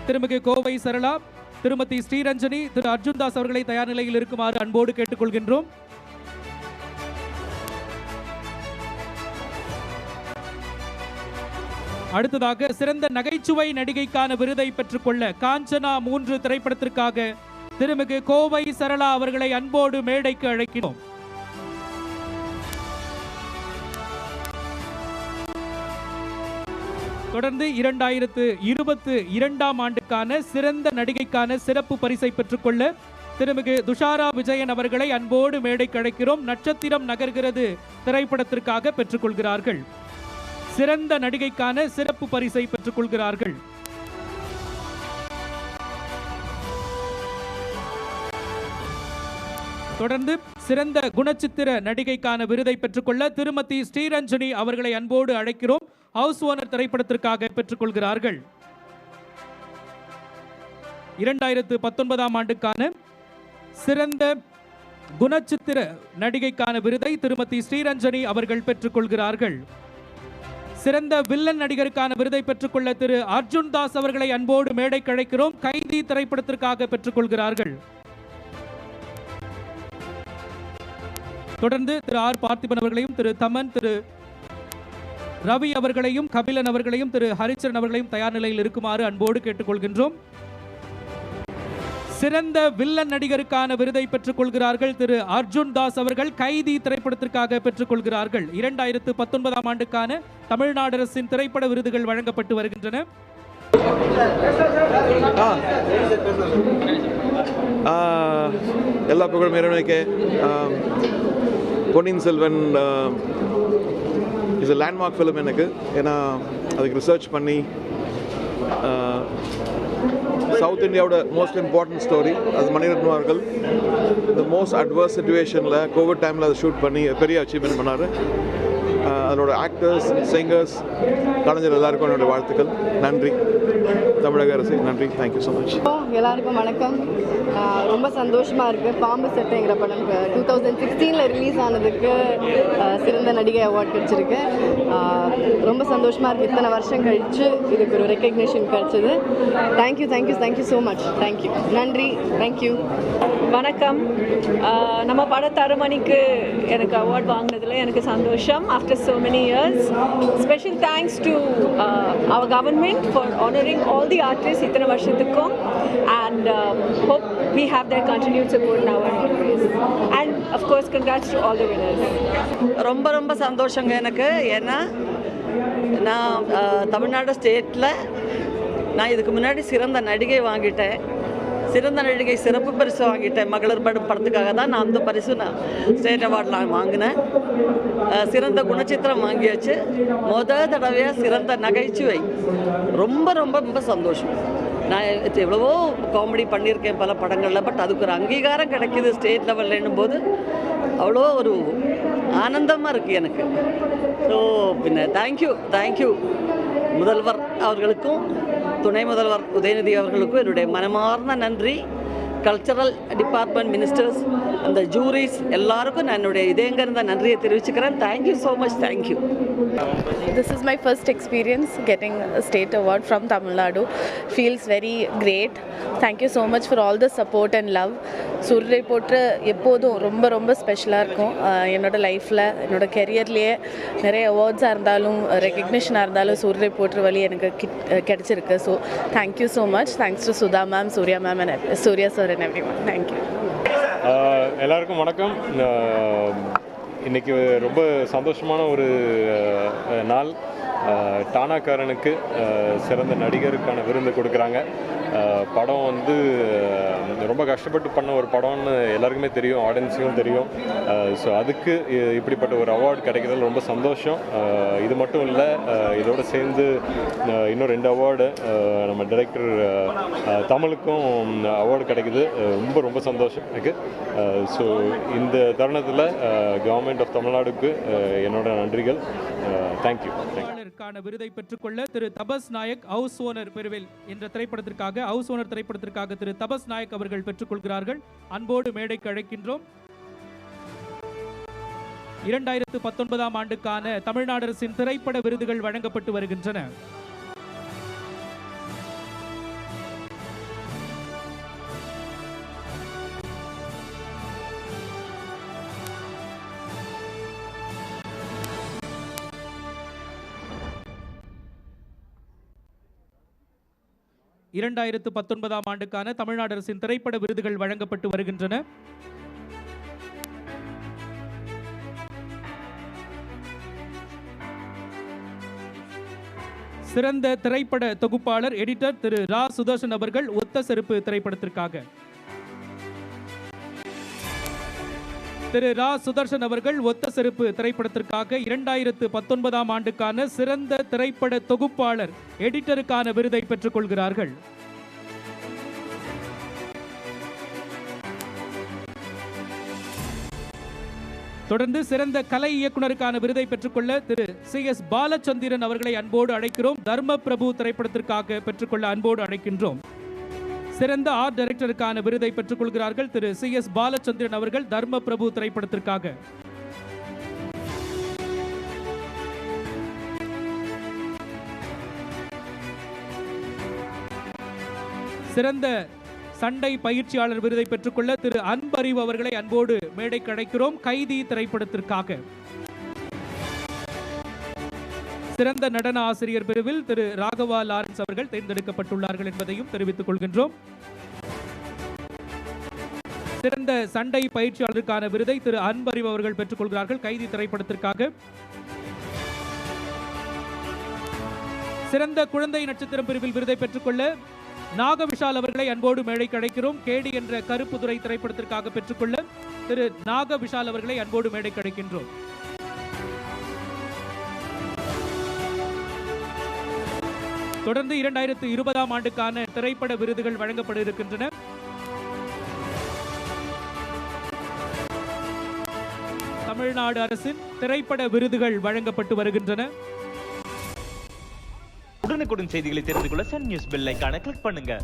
திருமிகு கோவை சரளா, திருமதி ஸ்ரீரஞ்சனி, திரு அர்ஜுன்தாஸ் அவர்களை தயார் நிலையில் இருக்குமாறு அன்போடு கேட்டுக்கொள்கின்றோம். அடுத்ததாக சிறந்த நகைச்சுவை நடிகைக்கான விருதை பெற்றுக்கொள்ள காஞ்சனா 3 திரைப்படத்திற்காக திருமிகு கோவை சரளா அவர்களை அன்போடு மேடைக்கு அழைக்கிறோம். தொடர்ந்து 2022ஆம் ஆண்டுக்கான சிறந்த நடிகைக்கான சிறப்பு பரிசை பெற்றுக்கொள்ள திருமிகு துஷாரா விஜயன் அவர்களை அன்போடு மேடைக்கு அழைக்கிறோம். நட்சத்திரம் நகர்கிறது திரைப்படத்திற்காக பெற்றுக்கொள்கிறார்கள். சிறந்த நடிகைக்கான சிறப்பு பரிசை பெற்றுக்கொள்கிறார்கள். தொடர்ந்து சிறந்த குணச்சித்திர நடிகைக்கான விருதை பெற்றுக்கொள்ள திருமதி ஸ்ரீரஞ்சனி அவர்களை அன்போடு அழைக்கிறோம். ஹவுஸ் ஓனர் திரைப்படத்திற்காக பெற்றுக்கொள்கிறார்கள். 2019ஆம் ஆண்டுக்கான சிறந்த குணச்சித்திர நடிகைக்கான விருதை திருமதி ஸ்ரீரஞ்சனி அவர்கள் பெற்றுக்கொள்கிறார்கள். சிறந்த வில்லன் நடிகருக்கான விருதை பெற்றுக்கொள்ள திரு அர்ஜுன்தாஸ் அவர்களை அன்போடு மேடைக்கு அழைக்கிறோம். கைதி திரைப்படத்திற்காக பெற்றுக்கொள்கிறார்கள். தொடர்ந்து திரு ஆர் பார்த்திபன் அவர்களையும், திரு தமன், திரு ரவி அவர்களையும், கபிலன் அவர்களையும், திரு ஹரிச்சரன் அவர்களையும் தயார் நிலையில் இருக்குமாறு அன்போடு கேட்டுக்கொள்கின்றோம். சிறந்த வில்லன் நடிகருக்கான விருதை பெற்றுக் கொள்கிறார்கள் திரு அர்ஜுன்தாஸ் அவர்கள். கைதி திரைப்படத்திற்காக பெற்றுக் கொள்கிறார்கள். 2019ஆம் ஆண்டுக்கான தமிழ்நாடு அரசின் திரைப்பட விருதுகள் வழங்கப்பட்டு வருகின்றன. எல்லா புகழும் இறைவனுக்கே. Ponniyin Selvan is a landmark film எனக்கு. ஏன்னா அதுக்கு ரிசர்ச் பண்ணி சவுத் இந்தியாவோட மோஸ்ட் இம்பார்ட்டன்ட் ஸ்டோரி அது மணிரத்னம் அவர்கள் இந்த மோஸ்ட் அட்வர்ஸ் சிச்சுவேஷனில் கோவிட் டைமில் அதை ஷூட் பண்ணி பெரிய அச்சீவ்மெண்ட் பண்ணார். அதனோட ஆக்டர்ஸ், சிங்கர்ஸ், கலைஞர் எல்லாருக்கும் என்னோட வாழ்த்துக்கள். நன்றி தமிழக அரசு, நன்றி. Thank you so much. எல்லாருக்கும் வணக்கம். ரொம்ப சந்தோஷமாக இருக்குது. பாம்பு சட்டைங்கிற படம் 2016 ரிலீஸ் ஆனதுக்கு சிறந்த நடிகை அவார்ட் கிடச்சிருக்கு. ரொம்ப சந்தோஷமாக இருக்குது. இத்தனை வருஷம் கழித்து இதுக்கு ஒரு ரெக்கக்னிஷன் கிடச்சிது. Thank you thank you thank you so much. Thank you, நன்றி, தேங்க்யூ. வணக்கம். நம்ம பட தருமணிக்கு எனக்கு அவார்ட் வாங்கினதில் எனக்கு சந்தோஷம். After so many years, special thanks to our government for honoring all the artists இத்தனை வருஷத்துக்கும், and hope we have their continued support now and of course congrats to all the winners. ரொம்ப ரொம்ப சந்தோஷங்க எனக்கு. ஏன்னா நான் தமிழ்நாடு ஸ்டேட்டில் நான் இதுக்கு முன்னாடி சிறந்த நடிகை வாங்கிட்டேன். சிறந்த நடிகை சிறப்பு பரிசு வாங்கிட்டேன். மகளிர் படத்துக்காக தான் நான் அந்த பரிசு நான் ஸ்டேட் அவார்டில் வாங்கினேன். சிறந்த குணச்சித்திரம் வாங்கியாச்சு. முதல் தடவையாக சிறந்த நகைச்சுவை. ரொம்ப ரொம்ப ரொம்ப சந்தோஷம். நான் எவ்வளவோ காமெடி பண்ணியிருக்கேன் பல படங்களில். பட் அதுக்கு ஒரு அங்கீகாரம் கிடைக்கிது ஸ்டேட் லெவல்லன்னும் போது அவ்வளோ ஒரு ஆனந்தமாக இருக்குது எனக்கு. ஸோ பின்ன தேங்க்யூ முதல்வர் அவர்களுக்கும் துணை முதல்வர் உதயநிதி அவர்களுக்கும் என்னுடைய மனமார்ந்த நன்றி. கல்ச்சரல் டிபார்ட்மெண்ட் மினிஸ்டர்ஸ், அந்த ஜூரிஸ் எல்லாருக்கும் நான் என்னுடைய இதயங்கிருந்த நன்றியை தெரிவிச்சுக்கிறேன். Thank you so much. Thank you. This is my first experience getting a state award from Tamil Nadu. Feels very great. Thank you so much for all the support and love. சூரிய reporter எப்போதும் ரொம்ப ரொம்ப ஸ்பெஷலாக இருக்கும். என்னோடய லைஃப்பில், என்னோடய கெரியர்லேயே நிறைய அவார்ட்ஸாக இருந்தாலும் ரெக்கக்னிஷனாக இருந்தாலும் சூரிய ரிப்போர்ட்ரு வழி எனக்கு கிடச்சிருக்கு. So thank you so much. Thanks to Sudha ma'am, Surya ma'am and Surya sir and everyone. Thank you. எல்லாருக்கும் வணக்கம். இன்றைக்கி ரொம்ப சந்தோஷமான ஒரு நாள். டானாக்காரனுக்கு சிறந்த நடிகருக்கான விருது கொடுக்குறாங்க. படம் வந்து ரொம்ப கஷ்டப்பட்டு பண்ண ஒரு படம்னு எல்லாருக்குமே தெரியும், ஆடியன்ஸுக்கும் தெரியும். ஸோ அதுக்கு இப்படிப்பட்ட ஒரு அவார்டு கிடைக்கிறதுல ரொம்ப சந்தோஷம். இது மட்டும் இல்லை, இதோடு சேர்ந்து இன்னும் 2 அவார்டு நம்ம டைரக்டர் தமிழுக்கும் அவார்டு கிடைக்குது. ரொம்ப ரொம்ப சந்தோஷம் எனக்கு. ஸோ இந்த தருணத்தில் கவர்மெண்ட் ஆஃப் தமிழ்நாடுக்கு என்னோட நன்றிகள். தேங்க்யூ. விருதை பெற்றுக்கொள்ள திரு தபஸ் நாயக் ஹவுஸ் ஓனர் பிரிவில் என்ற திரைப்படத்திற்காக ஹவுஸ் ஓனர் திரைப்படத்திற்காக திரு தபஸ் நாயக் அவர்கள் பெற்றுக்கொள்கிறார்கள். அன்போடு மேடைக்கு அழைக்கின்றோம். 2019ஆம் ஆண்டுக்கான தமிழ்நாடு அரசின் திரைப்பட விருதுகள் வழங்கப்பட்டு வருகின்றன. 2019ஆம் ஆண்டுக்கான தமிழ்நாடு அரசின் திரைப்பட விருதுகள் வழங்கப்பட்டு வருகின்றன. சிறந்த திரைப்பட தொகுப்பாளர் எடிட்டர் திரு ரா சுதர்ஷன் அவர்கள் ஒத்த செருப்பு திரைப்படத்திற்காக. திரு ரா சுதர்ஷன் அவர்கள் ஒத்த செருப்பு திரைப்படத்திற்காக 2019ஆம் ஆண்டுக்கான சிறந்த திரைப்பட தொகுப்பாளர் எடிட்டருக்கான விருதை பெற்றுக் கொள்கிறார்கள். தொடர்ந்து சிறந்த கலை இயக்குனருக்கான விருதை பெற்றுக்கொள்ள திரு CS பாலச்சந்திரன் அவர்களை அன்போடு அழைக்கிறோம். தர்ம பிரபு திரைப்படத்திற்காக பெற்றுக்கொள்ள அன்போடு அழைக்கின்றோம். சிறந்த ஆர்ட் டைரக்டருக்கான விருதை பெற்றுக்கொள்கிறார்கள் திரு CS பாலச்சந்திரன் அவர்கள் தர்ம பிரபு திரைப்படத்திற்காக. சிறந்த சண்டை பயிற்சியாளர் விருதை பெற்றுக்கொள்ள திரு அன்பறிவு அவர்களை அன்போடு மேடைக்கு அழைக்கிறோம் கைதி திரைப்படத்திற்காக. சிறந்த நடன ஆசிரியர் பிரிவில் திரு ராகவா லாரன்ஸ் அவர்கள் தேர்ந்தெடுக்கப்பட்டுள்ளார்கள் என்பதையும் தெரிவித்துக் கொள்கின்றோம். சிறந்த சண்டை பயிற்சியாளருக்கான விருதை திரு அன்பறிவு அவர்கள் பெற்றுக் கொள்கிறார்கள் கைதி திரைப்படத்திற்காக. சிறந்த குழந்தை நட்சத்திரம் பிரிவில் விருதை பெற்றுக்கொள்ள நாகவிஷால் அவர்களை அன்போடு மேடைக்கு அழைக்கிறோம். கேடி என்ற கருப்புதுறை திரைப்படத்திற்காக பெற்றுக்கொள்ள திரு நாகவிஷால் அவர்களை அன்போடு மேடைக்கு அழைக்கின்றோம். தொடர்ந்து 2020ஆம் ஆண்டுக்கான திரைப்பட விருதுகள் வழங்கப்பட இருக்கின்றன. தமிழ்நாடு அரசின் திரைப்பட விருதுகள் வழங்கப்பட்டு வருகின்றன. உடனுக்குடன் செய்திகளை தெரிந்து கொள்ள சன் நியூஸ் பெல் ஐகானை கிளிக் பண்ணுங்க.